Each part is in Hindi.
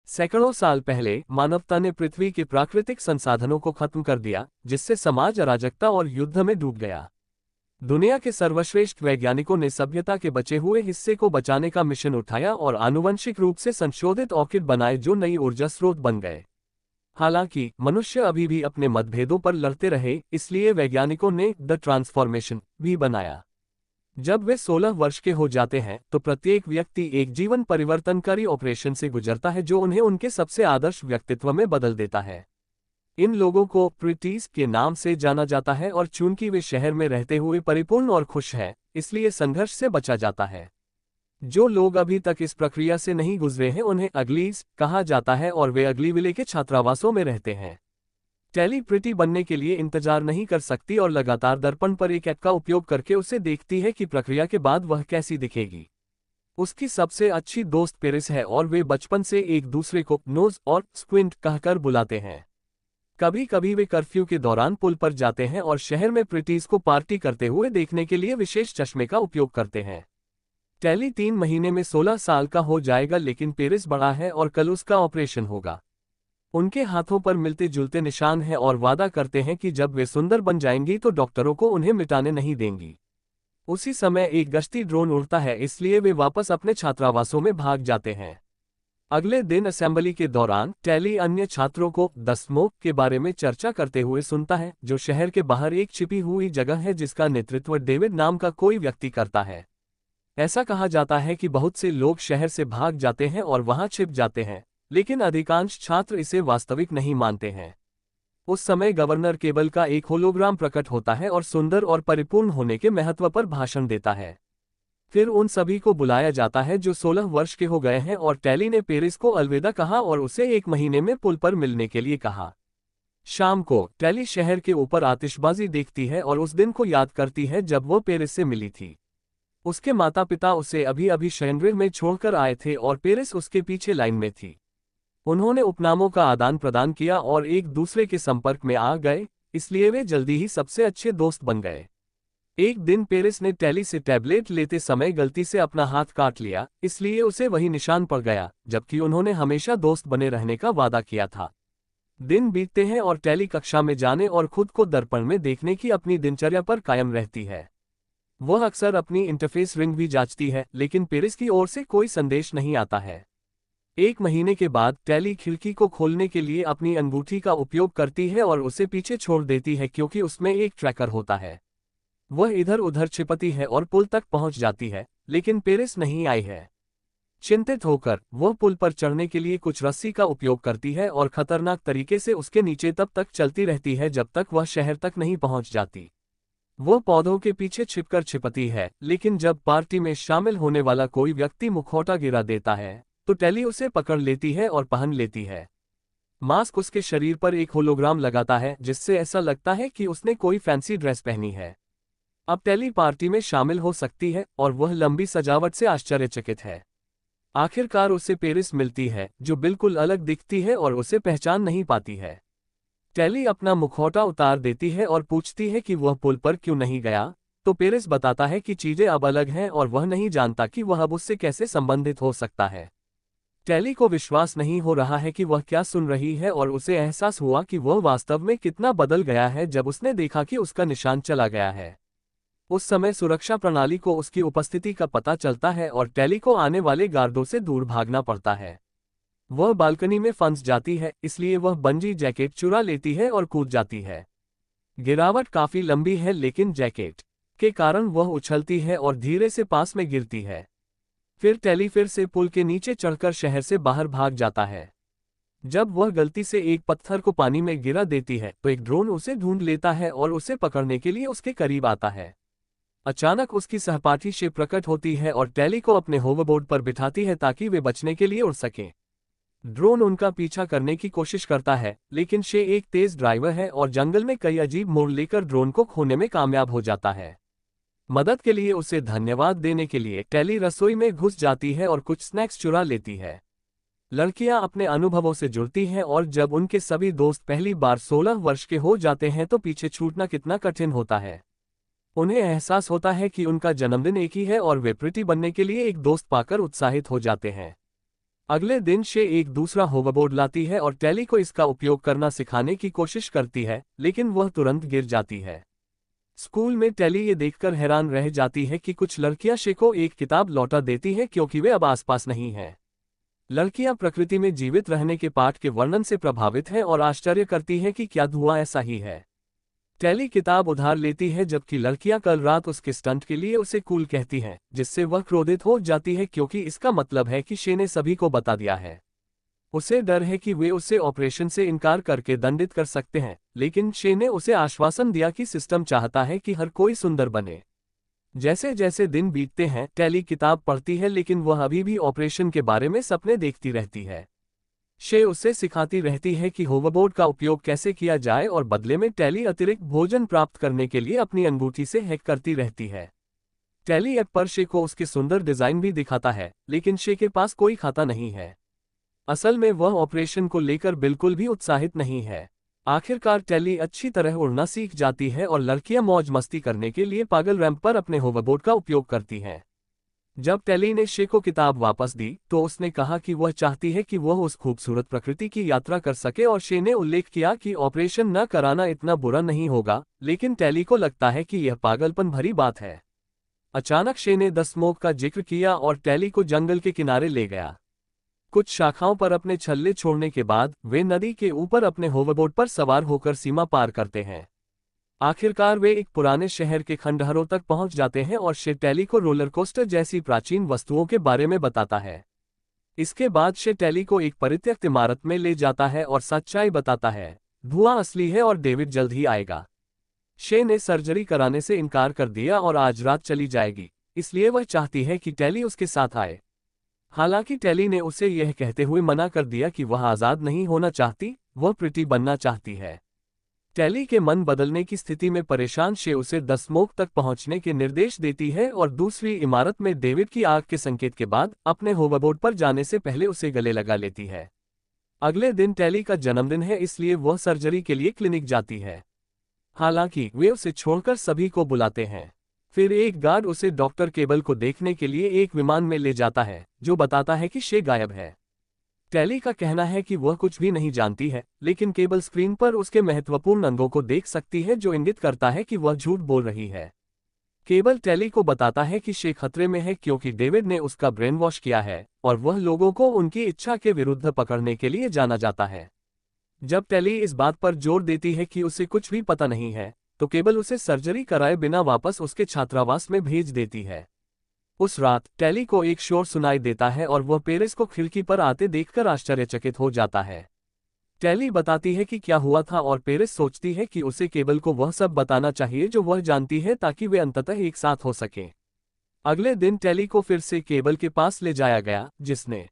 सैकड़ों साल पहले मानवता ने पृथ्वी के प्राकृतिक संसाधनों को खत्म कर दिया, जिससे समाज अराजकता और युद्ध में डूब गया। दुनिया के सर्वश्रेष्ठ वैज्ञानिकों ने सभ्यता के बचे हुए हिस्से को बचाने का मिशन उठाया और आनुवंशिक रूप से संशोधित ऑर्किड बनाए जो नई ऊर्जा स्रोत बन गए। हालांकि मनुष्य अभी भी अपने मतभेदों पर लड़ते रहे, इसलिए वैज्ञानिकों ने द ट्रांसफॉर्मेशन भी बनाया। जब वे 16 वर्ष के हो जाते हैं तो प्रत्येक व्यक्ति एक जीवन परिवर्तनकारी ऑपरेशन से गुजरता है जो उन्हें उनके सबसे आदर्श व्यक्तित्व में बदल देता है। इन लोगों को प्रिटीज के नाम से जाना जाता है और चूंकि वे शहर में रहते हुए परिपूर्ण और खुश हैं, इसलिए संघर्ष से बचा जाता है। जो लोग अभी तक इस प्रक्रिया से नहीं गुजरे हैं उन्हें अगलीज कहा जाता है और वे अगली विले के छात्रावासों में रहते हैं। टेली प्रिटी बनने के लिए इंतजार नहीं कर सकती और लगातार दर्पण पर एक ऐप का उपयोग करके उसे देखती है कि प्रक्रिया के बाद वह कैसी दिखेगी। उसकी सबसे अच्छी दोस्त पेरिस है और वे बचपन से एक दूसरे को नोज और स्क्विंट कहकर बुलाते हैं। कभी कभी वे कर्फ्यू के दौरान पुल पर जाते हैं और शहर में प्रिटीज को पार्टी करते हुए देखने के लिए विशेष चश्मे का उपयोग करते हैं। टेली 3 महीने में 16 साल का हो जाएगा, लेकिन पेरिस बड़ा है और कल उसका ऑपरेशन होगा। उनके हाथों पर मिलते जुलते निशान हैं और वादा करते हैं कि जब वे सुंदर बन जाएंगी तो डॉक्टरों को उन्हें मिटाने नहीं देंगी। उसी समय एक गश्ती ड्रोन उड़ता है, इसलिए वे वापस अपने छात्रावासों में भाग जाते हैं। अगले दिन असेंबली के दौरान टेली अन्य छात्रों को द स्मोक के बारे में चर्चा करते हुए सुनता है, जो शहर के बाहर एक छिपी हुई जगह है जिसका नेतृत्व डेविड नाम का कोई व्यक्ति करता है। ऐसा कहा जाता है कि बहुत से लोग शहर से भाग जाते हैं और वहां छिप जाते हैं, लेकिन अधिकांश छात्र इसे वास्तविक नहीं मानते हैं। उस समय गवर्नर केबल का एक होलोग्राम प्रकट होता है और सुंदर और परिपूर्ण होने के महत्व पर भाषण देता है। फिर उन सभी को बुलाया जाता है जो 16 वर्ष के हो गए हैं और टेली ने पेरिस को अलविदा कहा और उसे 1 महीने में पुल पर मिलने के लिए कहा। शाम को टेली शहर के ऊपर आतिशबाजी देखती है और उस दिन को याद करती है जब वो पेरिस से मिली थी। उसके माता पिता उसे अभी अभी शयनगृह में छोड़कर आए थे और पेरिस उसके पीछे लाइन में थी। उन्होंने उपनामों का आदान प्रदान किया और एक दूसरे के संपर्क में आ गए, इसलिए वे जल्दी ही सबसे अच्छे दोस्त बन गए। एक दिन पेरिस ने टेली से टैबलेट लेते समय गलती से अपना हाथ काट लिया, इसलिए उसे वही निशान पड़ गया, जबकि उन्होंने हमेशा दोस्त बने रहने का वादा किया था। दिन बीतते हैं और टेली कक्षा में जाने और खुद को दर्पण में देखने की अपनी दिनचर्या पर कायम रहती है। वह अक्सर अपनी इंटरफेस रिंग भी जांचती है, लेकिन पेरिस की ओर से कोई संदेश नहीं आता है। 1 महीने के बाद टेली खिड़की को खोलने के लिए अपनी अंगूठी का उपयोग करती है और उसे पीछे छोड़ देती है क्योंकि उसमें एक ट्रैकर होता है। वह इधर उधर छिपती है और पुल तक पहुंच जाती है, लेकिन पेरिस नहीं आई है। चिंतित होकर वह पुल पर चढ़ने के लिए कुछ रस्सी का उपयोग करती है और खतरनाक तरीके से उसके नीचे तब तक चलती रहती है जब तक वह शहर तक नहीं पहुंच जाती। वह पौधों के पीछे छिपकर छिपती है, लेकिन जब पार्टी में शामिल होने वाला कोई व्यक्ति मुखौटा गिरा देता है तो टेली उसे पकड़ लेती है और पहन लेती है। मास्क उसके शरीर पर एक होलोग्राम लगाता है जिससे ऐसा लगता है कि उसने कोई फैंसी ड्रेस पहनी है। अब टेली पार्टी में शामिल हो सकती है और वह लंबी सजावट से आश्चर्यचकित है। आखिरकार उसे पेरिस मिलती है जो बिल्कुल अलग दिखती है और उसे पहचान नहीं पाती है। टेली अपना मुखौटा उतार देती है और पूछती है कि वह पुल पर क्यों नहीं गया, तो पेरिस बताता है कि चीजें अब अलग हैं और वह नहीं जानता कि वह अब उससे कैसे संबंधित हो सकता है। टेली को विश्वास नहीं हो रहा है कि वह क्या सुन रही है और उसे एहसास हुआ कि वह वास्तव में कितना बदल गया है जब उसने देखा कि उसका निशान चला गया है। उस समय सुरक्षा प्रणाली को उसकी उपस्थिति का पता चलता है और टेली को आने वाले गार्डों से दूर भागना पड़ता है। वह बालकनी में फंस जाती है, इसलिए वह बंजी जैकेट चुरा लेती है और कूद जाती है। गिरावट काफी लंबी है, लेकिन जैकेट के कारण वह उछलती है और धीरे से पास में गिरती है। फिर टेली फिर से पुल के नीचे चढ़कर शहर से बाहर भाग जाता है। जब वह गलती से एक पत्थर को पानी में गिरा देती है तो एक ड्रोन उसे ढूंढ लेता है और उसे पकड़ने के लिए उसके करीब आता है। अचानक उसकी सहपाठी शे प्रकट होती है और टेली को अपने होवरबोर्ड पर बिठाती है ताकि वे बचने के लिए उड़ सकें। ड्रोन उनका पीछा करने की कोशिश करता है, लेकिन शे एक तेज ड्राइवर है और जंगल में कई अजीब मोड़ लेकर ड्रोन को खोने में कामयाब हो जाता है। मदद के लिए उसे धन्यवाद देने के लिए टेली रसोई में घुस जाती है और कुछ स्नैक्स चुरा लेती है। लड़कियां अपने अनुभवों से जुड़ती हैं और जब उनके सभी दोस्त पहली बार 16 वर्ष के हो जाते हैं तो पीछे छूटना कितना कठिन होता है। उन्हें एहसास होता है कि उनका जन्मदिन एक ही है और वे प्रिटी बनने के लिए एक दोस्त पाकर उत्साहित हो जाते हैं। अगले दिन शे एक दूसरा होवरबोर्ड लाती है और टेली को इसका उपयोग करना सिखाने की कोशिश करती है, लेकिन वह तुरंत गिर जाती है। स्कूल में टेली ये देखकर हैरान रह जाती है कि कुछ लड़कियां शे को एक किताब लौटा देती हैं क्योंकि वे अब आसपास नहीं हैं। लड़कियां प्रकृति में जीवित रहने के पाठ के वर्णन से प्रभावित हैं और आश्चर्य करती हैं कि क्या हुआ ऐसा ही है। टेली किताब उधार लेती है जबकि लड़कियां कल रात उसके स्टंट के लिए उसे कूल कहती हैं, जिससे वह क्रोधित हो जाती है क्योंकि इसका मतलब है कि शे ने सभी को बता दिया है। उसे डर है कि वे उसे ऑपरेशन से इनकार करके दंडित कर सकते हैं, लेकिन शे ने उसे आश्वासन दिया कि सिस्टम चाहता है कि हर कोई सुंदर बने। जैसे जैसे दिन बीतते हैं टेली किताब पढ़ती है, लेकिन वह अभी भी ऑपरेशन के बारे में सपने देखती रहती है। शे उसे सिखाती रहती है कि होवरबोर्ड का उपयोग कैसे किया जाए और बदले में टेली अतिरिक्त भोजन प्राप्त करने के लिए अपनी अंगूठी से हैक करती रहती है। टेली ऐप पर शे को उसके सुंदर डिजाइन भी दिखाता है, लेकिन शे के पास कोई खाता नहीं है। असल में वह ऑपरेशन को लेकर बिल्कुल भी उत्साहित नहीं है। आखिरकार टेली अच्छी तरह उड़ना सीख जाती है और लड़कियां मौज मस्ती करने के लिए पागल रैंप पर अपने होवरबोर्ड का उपयोग करती हैं। जब टेली ने शे को किताब वापस दी तो उसने कहा कि वह चाहती है कि वह उस खूबसूरत प्रकृति की यात्रा कर सके और शे ने उल्लेख किया कि ऑपरेशन न कराना इतना बुरा नहीं होगा, लेकिन टेली को लगता है कि यह पागलपन भरी बात है। अचानक शे ने द स्मोक का जिक्र किया और टेली को जंगल के किनारे ले गया। कुछ शाखाओं पर अपने छल्ले छोड़ने के बाद वे नदी के ऊपर अपने होवरबोर्ड पर सवार होकर सीमा पार करते हैं। आखिरकार वे एक पुराने शहर के खंडहरों तक पहुंच जाते हैं और शे टेली को रोलर कोस्टर जैसी प्राचीन वस्तुओं के बारे में बताता है। इसके बाद शे टेली को एक परित्यक्त इमारत में ले जाता है और सच्चाई बताता है, धुआं असली है और डेविड जल्द ही आएगा। शे ने सर्जरी कराने से इनकार कर दिया और आज रात चली जाएगी, इसलिए वह चाहती है कि टेली उसके साथ आए। हालांकि टेली ने उसे यह कहते हुए मना कर दिया कि वह आज़ाद नहीं होना चाहती, वह प्रिटी बनना चाहती है। टेली के मन बदलने की स्थिति में परेशान शे उसे द स्मोक तक पहुंचने के निर्देश देती है और दूसरी इमारत में डेविड की आग के संकेत के बाद अपने होवरबोर्ड पर जाने से पहले उसे गले लगा लेती है। अगले दिन टेली का जन्मदिन है, इसलिए वह सर्जरी के लिए क्लिनिक जाती है। हालांकि वे उसे छोड़कर सभी को बुलाते हैं। फिर एक गार्ड उसे डॉक्टर केबल को देखने के लिए एक विमान में ले जाता है, जो बताता है कि शे गायब है। टेली का कहना है कि वह कुछ भी नहीं जानती है, लेकिन केबल स्क्रीन पर उसके महत्वपूर्ण अंगों को देख सकती है, जो इंगित करता है कि वह झूठ बोल रही है। केबल टेली को बताता है कि शे खतरे में है क्योंकि डेविड ने उसका ब्रेन वॉश किया है और वह लोगों को उनकी इच्छा के विरुद्ध पकड़ने के लिए जाना जाता है। जब टेली इस बात पर जोर देती है कि उसे कुछ भी पता नहीं है, तो केबल उसे सर्जरी कराए बिना वापस उसके छात्रावास में भेज देती है। उस रात टेली को एक शोर सुनाई देता है और वह पेरिस को खिड़की पर आते देखकर आश्चर्यचकित हो जाता है। टेली बताती है कि क्या हुआ था और पेरिस सोचती है कि उसे केबल को वह सब बताना चाहिए जो वह जानती है ताकि वे अंततः एक साथ हो सकें। अगले दिन टेली को फिर से केबल के पास ले जाया गया, जिसने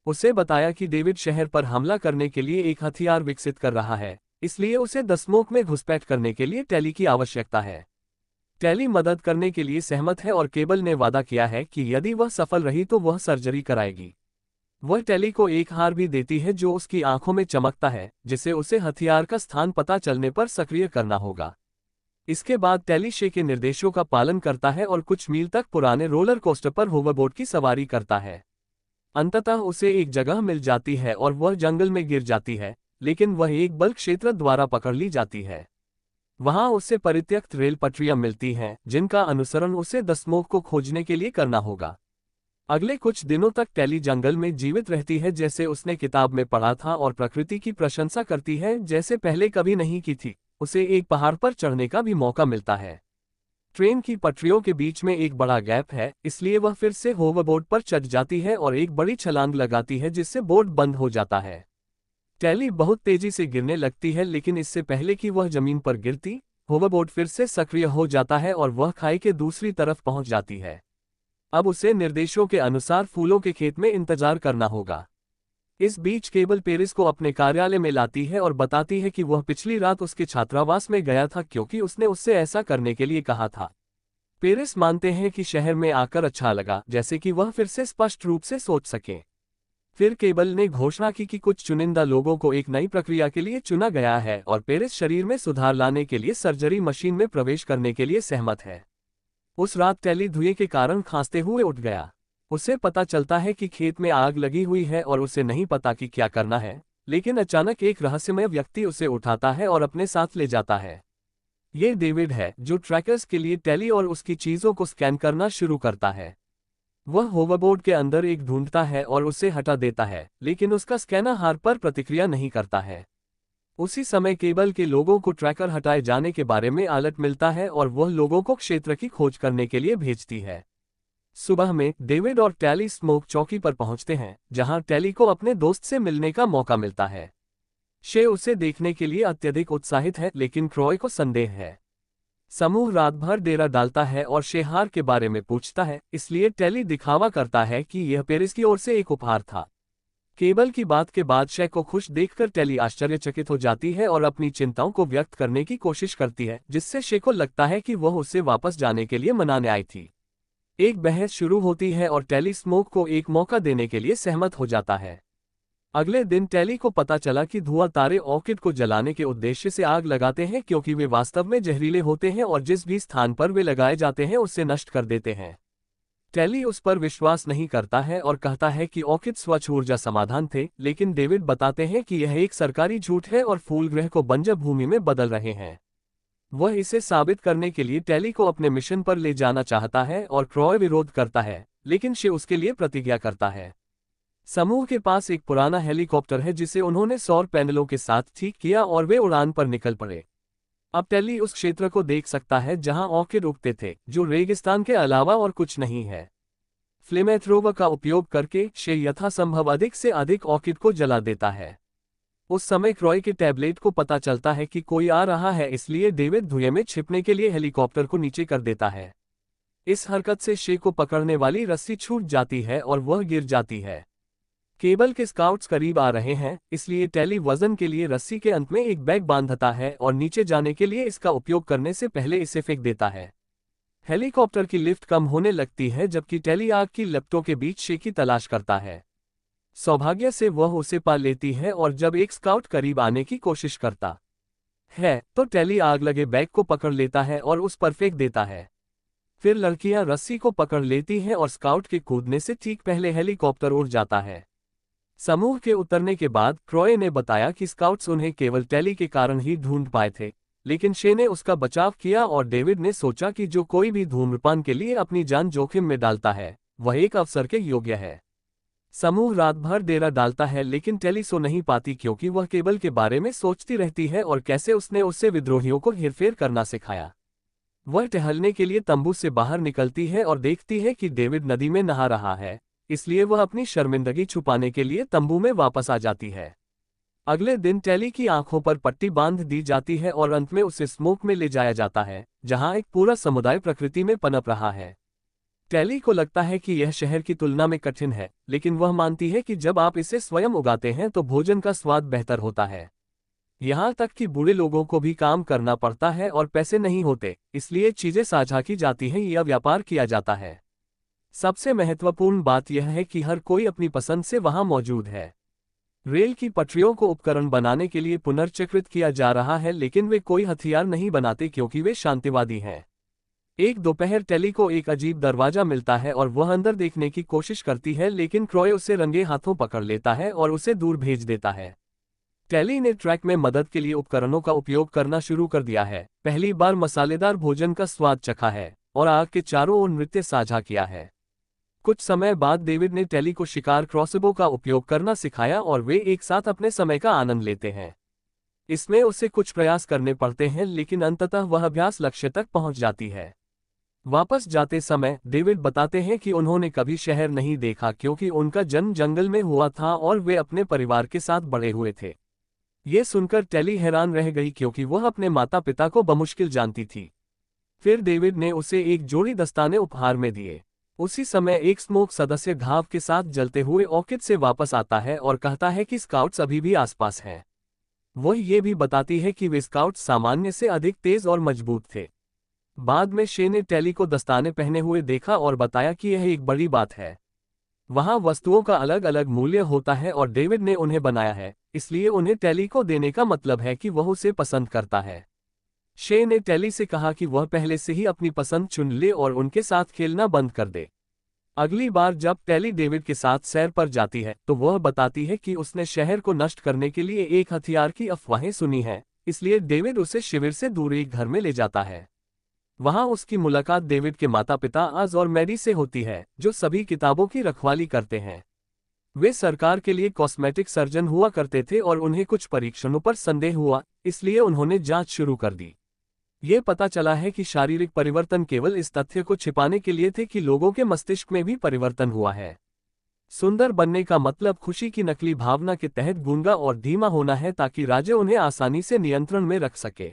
उसे बताया कि डेविड शहर पर हमला करने के लिए एक हथियार विकसित कर रहा है, इसलिए उसे द स्मोक में घुसपैठ करने के लिए टेली की आवश्यकता है। टेली मदद करने के लिए सहमत है और केबल ने वादा किया है कि यदि वह सफल रही तो वह सर्जरी कराएगी। वह टेली को एक हार भी देती है जो उसकी आंखों में चमकता है, जिसे उसे हथियार का स्थान पता चलने पर सक्रिय करना होगा। इसके बाद टेली शे के निर्देशों का पालन करता है और कुछ मील तक पुराने रोलर कोस्टर पर होवरबोर्ड की सवारी करता है। अंततः उसे एक जगह मिल जाती है और वह जंगल में गिर जाती है, लेकिन वह एक बल क्षेत्र द्वारा पकड़ ली जाती है। वहां उसे परित्यक्त रेल पटरियां मिलती हैं, जिनका अनुसरण उसे द स्मोक को खोजने के लिए करना होगा। अगले कुछ दिनों तक टेली जंगल में जीवित रहती है जैसे उसने किताब में पढ़ा था और प्रकृति की प्रशंसा करती है जैसे पहले कभी नहीं की थी। उसे एक पहाड़ पर चढ़ने का भी मौका मिलता है। ट्रेन की पटरियों के बीच में एक बड़ा गैप है, इसलिए वह फिर से होवरबोर्ड पर चढ़ जाती है और एक बड़ी छलांग लगाती है जिससे बोर्ड बंद हो जाता है। टेली बहुत तेजी से गिरने लगती है, लेकिन इससे पहले कि वह जमीन पर गिरती, होवरबोर्ड फिर से सक्रिय हो जाता है और वह खाई के दूसरी तरफ पहुंच जाती है। अब उसे निर्देशों के अनुसार फूलों के खेत में इंतजार करना होगा। इस बीच केबल पेरिस को अपने कार्यालय में लाती है और बताती है कि वह पिछली रात उसके छात्रावास में गया था क्योंकि उसने उससे ऐसा करने के लिए कहा था। पेरिस मानते हैं कि शहर में आकर अच्छा लगा, जैसे कि वह फिर से स्पष्ट रूप से सोच सके। फिर केबल ने घोषणा की कि कुछ चुनिंदा लोगों को एक नई प्रक्रिया के लिए चुना गया है और पेरिस शरीर में सुधार लाने के लिए सर्जरी मशीन में प्रवेश करने के लिए सहमत है। उस रात टेली धुएं के कारण खांसते हुए उठ गया। उसे पता चलता है कि खेत में आग लगी हुई है और उसे नहीं पता कि क्या करना है, लेकिन अचानक एक रहस्यमय व्यक्ति उसे उठाता है और अपने साथ ले जाता है। ये डेविड है, जो ट्रैकर्स के लिए टैली और उसकी चीजों को स्कैन करना शुरू करता है। वह होवरबोर्ड के अंदर एक ढूंढता है और उसे हटा देता है, लेकिन उसका स्कैनर हार पर प्रतिक्रिया नहीं करता है। उसी समय केबल के लोगों को ट्रैकर हटाए जाने के बारे में अलर्ट मिलता है और वह लोगों को क्षेत्र की खोज करने के लिए भेजती है। सुबह में डेविड और टैली स्मोक चौकी पर पहुंचते हैं, जहां टैली को अपने दोस्त से मिलने का मौका मिलता है। शे उसे देखने के लिए अत्यधिक उत्साहित है, लेकिन क्रोय को संदेह है। समूह रात भर डेरा डालता है और शे हार के बारे में पूछता है, इसलिए टैली दिखावा करता है कि यह पेरिस की ओर से एक उपहार था। केबल की बात के बाद शे को खुश देखकर टैली आश्चर्यचकित हो जाती है और अपनी चिंताओं को व्यक्त करने की कोशिश करती है, जिससे शे को लगता है कि वह उसे वापस जाने के लिए मनाने आई थी। एक बहस शुरू होती है और टैली स्मोक को एक मौका देने के लिए सहमत हो जाता है। अगले दिन टैली को पता चला कि धुआं तारे ऑर्किड को जलाने के उद्देश्य से आग लगाते हैं, क्योंकि वे वास्तव में जहरीले होते हैं और जिस भी स्थान पर वे लगाए जाते हैं उसे नष्ट कर देते हैं। टैली उस पर विश्वास नहीं करता है और कहता है कि ऑर्किड स्वच्छ ऊर्जा समाधान थे, लेकिन डेविड बताते हैं कि यह एक सरकारी झूठ है और फूल ग्रह को बंजर भूमि में बदल रहे हैं। वह इसे साबित करने के लिए टैली को अपने मिशन पर ले जाना चाहता है और क्रोय विरोध करता है, लेकिन शे उसके लिए प्रतिज्ञा करता है। समूह के पास एक पुराना हेलीकॉप्टर है जिसे उन्होंने सौर पैनलों के साथ ठीक किया और वे उड़ान पर निकल पड़े। अब टैली उस क्षेत्र को देख सकता है जहां ऑर्किड उगते थे, जो रेगिस्तान के अलावा और कुछ नहीं है। फ्लेमेथ्रोवर का उपयोग करके शे यथासंभव अधिक से अधिक ऑर्किड को जला देता है। उस समय क्रोय के टैबलेट को पता चलता है कि कोई आ रहा है, इसलिए डेविड धुएं में छिपने के लिए हेलीकॉप्टर को नीचे कर देता है। इस हरकत से शे को पकड़ने वाली रस्सी छूट जाती है और वह गिर जाती है। केबल के स्काउट्स करीब आ रहे हैं, इसलिए टैली वजन के लिए रस्सी के अंत में एक बैग बांधता है और नीचे जाने के लिए इसका उपयोग करने से पहले इसे फेंक देता है। हेलीकॉप्टर की लिफ्ट कम होने लगती है, जबकि टैली आग की लपटों के बीच शे की तलाश करता है। सौभाग्य से वह उसे पा लेती है और जब एक स्काउट करीब आने की कोशिश करता है तो टैली आग लगे बैग को पकड़ लेता है और उस पर फेंक देता है। फिर लड़कियां रस्सी को पकड़ लेती हैं और स्काउट के कूदने से ठीक पहले हेलीकॉप्टर उड़ जाता है। समूह के उतरने के बाद क्रोय ने बताया कि स्काउट्स उन्हें केवल टैली के कारण ही ढूंढ पाए थे, लेकिन शे ने उसका बचाव किया और डेविड ने सोचा कि जो कोई भी धूम्रपान के लिए अपनी जान जोखिम में डालता है वह एक अवसर के योग्य है। समूह रात भर डेरा डालता है, लेकिन टैली सो नहीं पाती क्योंकि वह केबल के बारे में सोचती रहती है और कैसे उसने उससे विद्रोहियों को हेरफेर करना सिखाया। वह टहलने के लिए तंबू से बाहर निकलती है और देखती है कि डेविड नदी में नहा रहा है, इसलिए वह अपनी शर्मिंदगी छुपाने के लिए तंबू में वापस आ जाती है। अगले दिन टैली की आंखों पर पट्टी बांध दी जाती है और अंत में उसे स्मोक में ले जाया जाता है, जहां एक पूरा समुदाय प्रकृति में पनप रहा है। टैली को लगता है कि यह शहर की तुलना में कठिन है, लेकिन वह मानती है कि जब आप इसे स्वयं उगाते हैं तो भोजन का स्वाद बेहतर होता है। यहाँ तक कि बूढ़े लोगों को भी काम करना पड़ता है और पैसे नहीं होते, इसलिए चीजें साझा की जाती हैं या व्यापार किया जाता है। सबसे महत्वपूर्ण बात यह है कि हर कोई अपनी पसंद से वहां मौजूद है। रेल की पटरियों को उपकरण बनाने के लिए पुनर्चक्रित किया जा रहा है, लेकिन वे कोई हथियार नहीं बनाते क्योंकि वे शांतिवादी हैं। एक दोपहर टैली को एक अजीब दरवाजा मिलता है और वह अंदर देखने की कोशिश करती है, लेकिन क्रोय उसे रंगे हाथों पकड़ लेता है और उसे दूर भेज देता है। टैली ने ट्रैक में मदद के लिए उपकरणों का उपयोग करना शुरू कर दिया है, पहली बार मसालेदार भोजन का स्वाद चखा है और आग के चारों ओर नृत्य साझा किया है। कुछ समय बाद डेविड ने टैली को शिकार क्रॉसबो का उपयोग करना सिखाया और वे एक साथ अपने समय का आनंद लेते हैं। इसमें उसे कुछ प्रयास करने पड़ते हैं, लेकिन अंततः वह अभ्यास लक्ष्य तक पहुंच जाती है। वापस जाते समय डेविड बताते हैं कि उन्होंने कभी शहर नहीं देखा क्योंकि उनका जन्म जंगल में हुआ था और वे अपने परिवार के साथ बड़े हुए थे। ये सुनकर टैली हैरान रह गई क्योंकि वह अपने माता पिता को बमुश्किल जानती थी। फिर डेविड ने उसे एक जोड़ी दस्ताने उपहार में दिए। उसी समय एक स्मोक सदस्य घाव के साथ जलते हुए ऑर्किड से वापस आता है और कहता है कि स्काउट्स अभी भी आसपास हैं। वह ये भी बताती है कि वे स्काउट्स सामान्य से अधिक तेज और मजबूत थे। बाद में शे ने टैली को दस्ताने पहने हुए देखा और बताया कि यह एक बड़ी बात है। वहां वस्तुओं का अलग अलग मूल्य होता है और डेविड ने उन्हें बनाया है, इसलिए उन्हें टैली को देने का मतलब है कि वह उसे पसंद करता है। शे ने टैली से कहा कि वह पहले से ही अपनी पसंद चुन ले और उनके साथ खेलना बंद कर दे। अगली बार जब टेली डेविड के साथ सैर पर जाती है तो वह बताती है कि उसने शहर को नष्ट करने के लिए एक हथियार की अफवाहें सुनी हैं, इसलिए डेविड उसे शिविर से दूर एक घर में ले जाता है। वहां उसकी मुलाकात डेविड के माता पिता आज और मैरी से होती है, जो सभी किताबों की रखवाली करते हैं। वे सरकार के लिए कॉस्मेटिक सर्जन हुआ करते थे और उन्हें कुछ परीक्षणों पर संदेह हुआ, इसलिए उन्होंने जांच शुरू कर दी। ये पता चला है कि शारीरिक परिवर्तन केवल इस तथ्य को छिपाने के लिए थे कि लोगों के मस्तिष्क में भी परिवर्तन हुआ है। सुंदर बनने का मतलब खुशी की नकली भावना के तहत गूंगा और धीमा होना है ताकि राजा उन्हें आसानी से नियंत्रण में रख सके।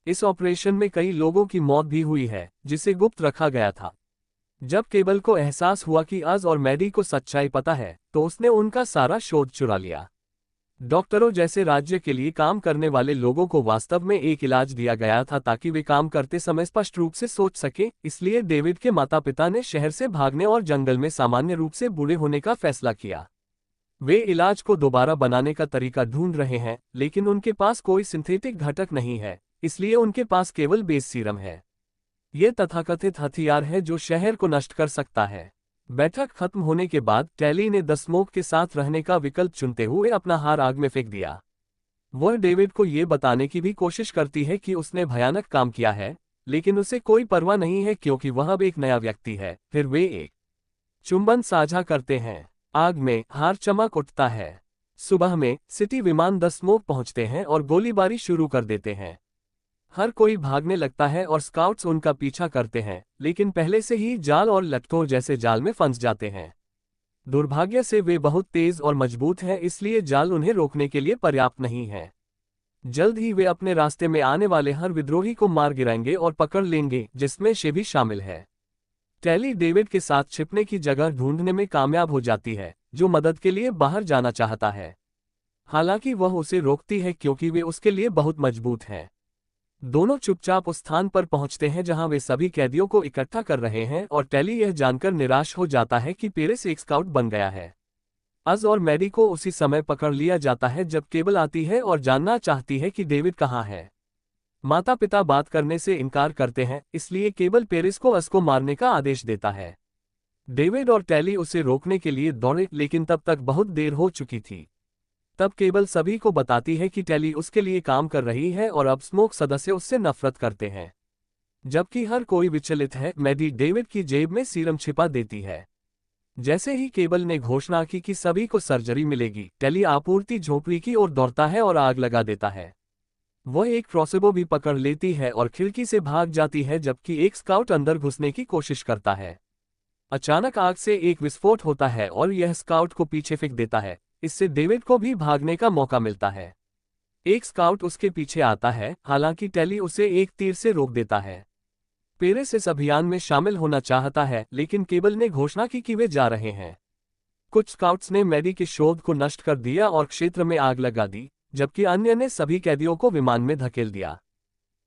इस ऑपरेशन में कई लोगों की मौत भी हुई है, जिसे गुप्त रखा गया था। जब केबल को एहसास हुआ कि अज़ और मैडी को सच्चाई पता है, तो उसने उनका सारा शोध चुरा लिया। डॉक्टरों जैसे राज्य के लिए काम करने वाले लोगों को वास्तव में एक इलाज दिया गया था ताकि वे काम करते समय स्पष्ट रूप से सोच सके, इसलिए डेविड के माता पिता ने शहर से भागने और जंगल में सामान्य रूप से बूढ़े होने का फैसला किया। वे इलाज को दोबारा बनाने का तरीका ढूंढ रहे हैं, लेकिन उनके पास कोई सिंथेटिक घटक नहीं है, इसलिए उनके पास केवल बेस सीरम है। ये तथाकथित हथियार है जो शहर को नष्ट कर सकता है। बैठक खत्म होने के बाद टेली ने द स्मोक के साथ रहने का विकल्प चुनते हुए अपना हार आग में फेंक दिया। वह डेविड को ये बताने की भी कोशिश करती है कि उसने भयानक काम किया है, लेकिन उसे कोई परवाह नहीं है क्योंकि वह अब एक नया व्यक्ति है। फिर वे एक चुंबन साझा करते हैं। आग में हार चमक उठता है। सुबह में सिटी विमान द स्मोक पहुंचते हैं और गोलीबारी शुरू कर देते हैं। हर कोई भागने लगता है और स्काउट्स उनका पीछा करते हैं, लेकिन पहले से ही जाल और लट्ठों जैसे जाल में फंस जाते हैं। दुर्भाग्य से वे बहुत तेज और मजबूत हैं, इसलिए जाल उन्हें रोकने के लिए पर्याप्त नहीं है। जल्द ही वे अपने रास्ते में आने वाले हर विद्रोही को मार गिराएंगे और पकड़ लेंगे, जिसमें शे भी शामिल है। टेली डेविड के साथ छिपने की जगह ढूंढने में कामयाब हो जाती है, जो मदद के लिए बाहर जाना चाहता है। हालांकि वह उसे रोकती है क्योंकि वे उसके लिए बहुत मजबूत हैं। दोनों चुपचाप उस स्थान पर पहुंचते हैं जहां वे सभी कैदियों को इकट्ठा कर रहे हैं और टेली यह जानकर निराश हो जाता है कि पेरिस एक स्काउट बन गया है। अज़ और मैडी को उसी समय पकड़ लिया जाता है जब केबल आती है और जानना चाहती है कि डेविड कहाँ है। माता पिता बात करने से इनकार करते हैं, इसलिए केबल पेरिस को अज़ को मारने का आदेश देता है। डेविड और टेली उसे रोकने के लिए दौड़े, लेकिन तब तक बहुत देर हो चुकी थी। तब केबल सभी को बताती है कि टेली उसके लिए काम कर रही है और अब स्मोक सदस्य उससे नफरत करते हैं। जबकि हर कोई विचलित है, मैडी डेविड की जेब में सीरम छिपा देती है। जैसे ही केबल ने घोषणा की कि सभी को सर्जरी मिलेगी, टेली आपूर्ति झोपड़ी की ओर दौड़ता है और आग लगा देता है। वह एक क्रॉसबो भी पकड़ लेती है और खिड़की से भाग जाती है, जबकि एक स्काउट अंदर घुसने की कोशिश करता है। अचानक आग से एक विस्फोट होता है और यह स्काउट को पीछे फेंक देता है। इससे डेविड को भी भागने का मौका मिलता है। एक स्काउट उसके पीछे आता है, हालांकि टेली उसे एक तीर से रोक देता है। पेरिस इस अभियान में शामिल होना चाहता है, लेकिन केबल ने घोषणा की कि वे जा रहे हैं। कुछ स्काउट्स ने मैडी के शोध को नष्ट कर दिया और क्षेत्र में आग लगा दी, जबकि अन्य ने सभी कैदियों को विमान में धकेल दिया।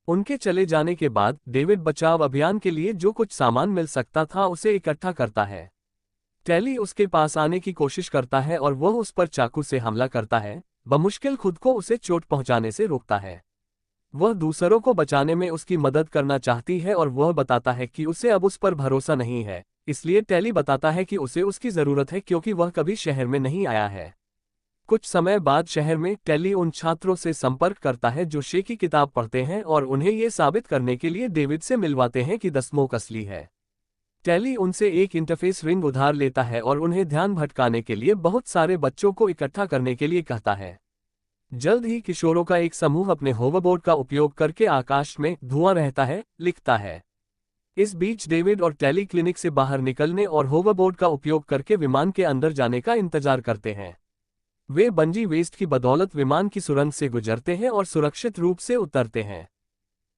उनके चले जाने के बाद डेविड बचाव अभियान के लिए जो कुछ सामान मिल सकता था उसे इकट्ठा करता है। टेली उसके पास आने की कोशिश करता है और वह उस पर चाकू से हमला करता है, बमुश्किल खुद को उसे चोट पहुंचाने से रोकता है। वह दूसरों को बचाने में उसकी मदद करना चाहती है और वह बताता है कि उसे अब उस पर भरोसा नहीं है, इसलिए टेली बताता है कि उसे उसकी ज़रूरत है क्योंकि वह कभी शहर में नहीं आया है। कुछ समय बाद शहर में टेली उन छात्रों से संपर्क करता है जो शे की किताब पढ़ते हैं और उन्हें यह साबित करने के लिए डेविड से मिलवाते हैं कि द स्मोक असली है। टेली उनसे एक इंटरफेस रिंग उधार लेता है और उन्हें ध्यान भटकाने के लिए बहुत सारे बच्चों को इकट्ठा करने के लिए कहता है। जल्द ही किशोरों का एक समूह अपने होवरबोर्ड का उपयोग करके आकाश में धुआं रहता है लिखता है। इस बीच डेविड और टेली क्लिनिक से बाहर निकलने और होवरबोर्ड का उपयोग करके विमान के अंदर जाने का इंतजार करते हैं। वे बंजी वेस्ट की बदौलत विमान की सुरंग से गुजरते हैं और सुरक्षित रूप से उतरते हैं।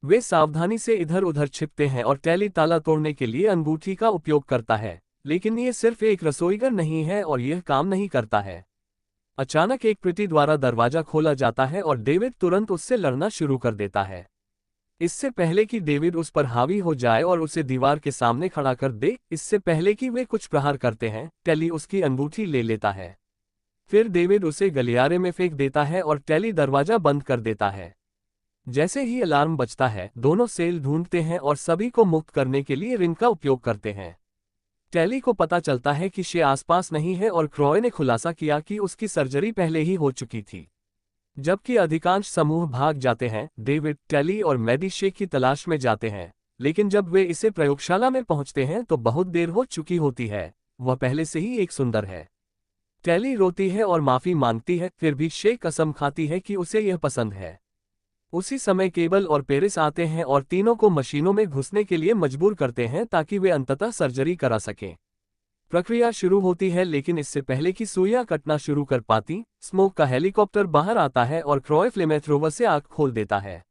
वे सावधानी से इधर उधर छिपते हैं और टेली ताला तोड़ने के लिए अंगूठी का उपयोग करता है, लेकिन ये सिर्फ एक रसोईघर नहीं है और यह काम नहीं करता है। अचानक एक प्रीति द्वारा दरवाजा खोला जाता है और डेविड तुरंत उससे लड़ना शुरू कर देता है। इससे पहले कि डेविड उस पर हावी हो जाए और उसे दीवार के सामने खड़ा कर दे, इससे पहले कि वे कुछ प्रहार करते हैं, टेली उसकी अंगूठी ले लेता है। फिर डेविड उसे गलियारे में फेंक देता है और टेली दरवाजा बंद कर देता है। जैसे ही अलार्म बजता है, दोनों सेल ढूंढते हैं और सभी को मुक्त करने के लिए रिंग का उपयोग करते हैं। टेली को पता चलता है कि शे आसपास नहीं है और क्रॉय ने खुलासा किया कि उसकी सर्जरी पहले ही हो चुकी थी। जबकि अधिकांश समूह भाग जाते हैं, डेविड, टेली और मैडी शे की तलाश में जाते हैं, लेकिन जब वे इसे प्रयोगशाला में पहुंचते हैं तो बहुत देर हो चुकी होती है। वह पहले से ही एक सुंदर है। टेली रोती है और माफी मांगती है, फिर भी शे कसम खाती है कि उसे यह पसंद है। उसी समय केबल और पेरिस आते हैं और तीनों को मशीनों में घुसने के लिए मजबूर करते हैं ताकि वे अंततः सर्जरी करा सकें। प्रक्रिया शुरू होती है, लेकिन इससे पहले कि सुइयां कटना शुरू कर पाती, स्मोक का हेलीकॉप्टर बाहर आता है और क्रॉय फ्लेमेथ्रोवर से आग खोल देता है।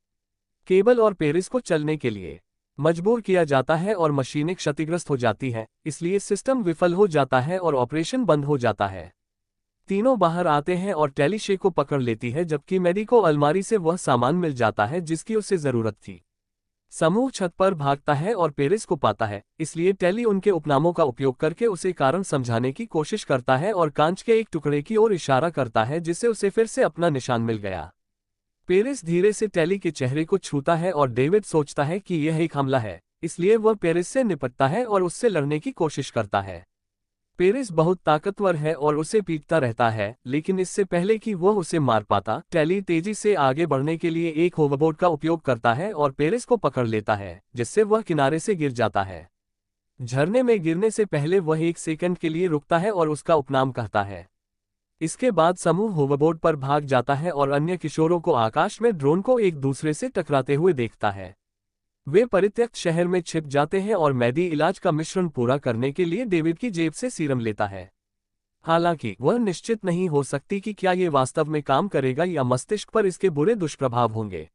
केबल और पेरिस को चलने के लिए मजबूर किया जाता है और मशीनें क्षतिग्रस्त हो जाती हैं, इसलिए सिस्टम विफल हो जाता है और ऑपरेशन बंद हो जाता है। तीनों बाहर आते हैं और टेली शे को पकड़ लेती है, जबकि मैडी को अलमारी से वह सामान मिल जाता है जिसकी उसे जरूरत थी। समूह छत पर भागता है और पेरिस को पाता है, इसलिए टेली उनके उपनामों का उपयोग करके उसे कारण समझाने की कोशिश करता है और कांच के एक टुकड़े की ओर इशारा करता है जिससे उसे फिर से अपना निशान मिल गया। पेरिस धीरे से टेली के चेहरे को छूता है और डेविड सोचता है कि यह एक हमला है, इसलिए वह पेरिस से निपटता है और उससे लड़ने की कोशिश करता है। पेरिस बहुत ताकतवर है और उसे पीटता रहता है, लेकिन इससे पहले कि वह उसे मार पाता, टेली तेजी से आगे बढ़ने के लिए एक होवरबोर्ड का उपयोग करता है और पेरिस को पकड़ लेता है, जिससे वह किनारे से गिर जाता है। झरने में गिरने से पहले वह 1 सेकंड के लिए रुकता है और उसका उपनाम कहता है। इसके बाद समूह होवरबोर्ड पर भाग जाता है और अन्य किशोरों को आकाश में ड्रोन को एक दूसरे से टकराते हुए देखता है। वे परित्यक्त शहर में छिप जाते हैं और मैडी इलाज का मिश्रण पूरा करने के लिए डेविड की जेब से सीरम लेता है। हालांकि वह निश्चित नहीं हो सकती कि क्या ये वास्तव में काम करेगा या मस्तिष्क पर इसके बुरे दुष्प्रभाव होंगे।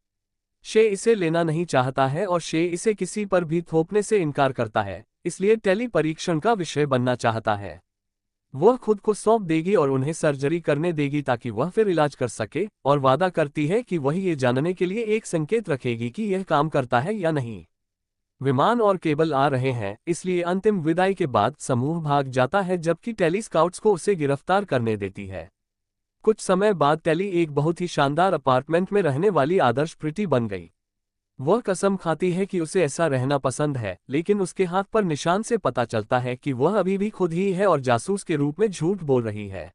शे इसे लेना नहीं चाहता है और शे इसे किसी पर भी थोपने से इनकार करता है, इसलिए टेली परीक्षण का विषय बनना चाहता है। वह खुद को सौंप देगी और उन्हें सर्जरी करने देगी ताकि वह फिर इलाज कर सके, और वादा करती है कि वह ये जानने के लिए एक संकेत रखेगी कि यह काम करता है या नहीं। विमान और केबल आ रहे हैं, इसलिए अंतिम विदाई के बाद समूह भाग जाता है, जबकि टेली स्काउट्स को उसे गिरफ्तार करने देती है। कुछ समय बाद टेली एक बहुत ही शानदार अपार्टमेंट में रहने वाली आदर्श प्रीति बन गई। वह कसम खाती है कि उसे ऐसा रहना पसंद है, लेकिन उसके हाथ पर निशान से पता चलता है कि वह अभी भी खुद ही है और जासूस के रूप में झूठ बोल रही है।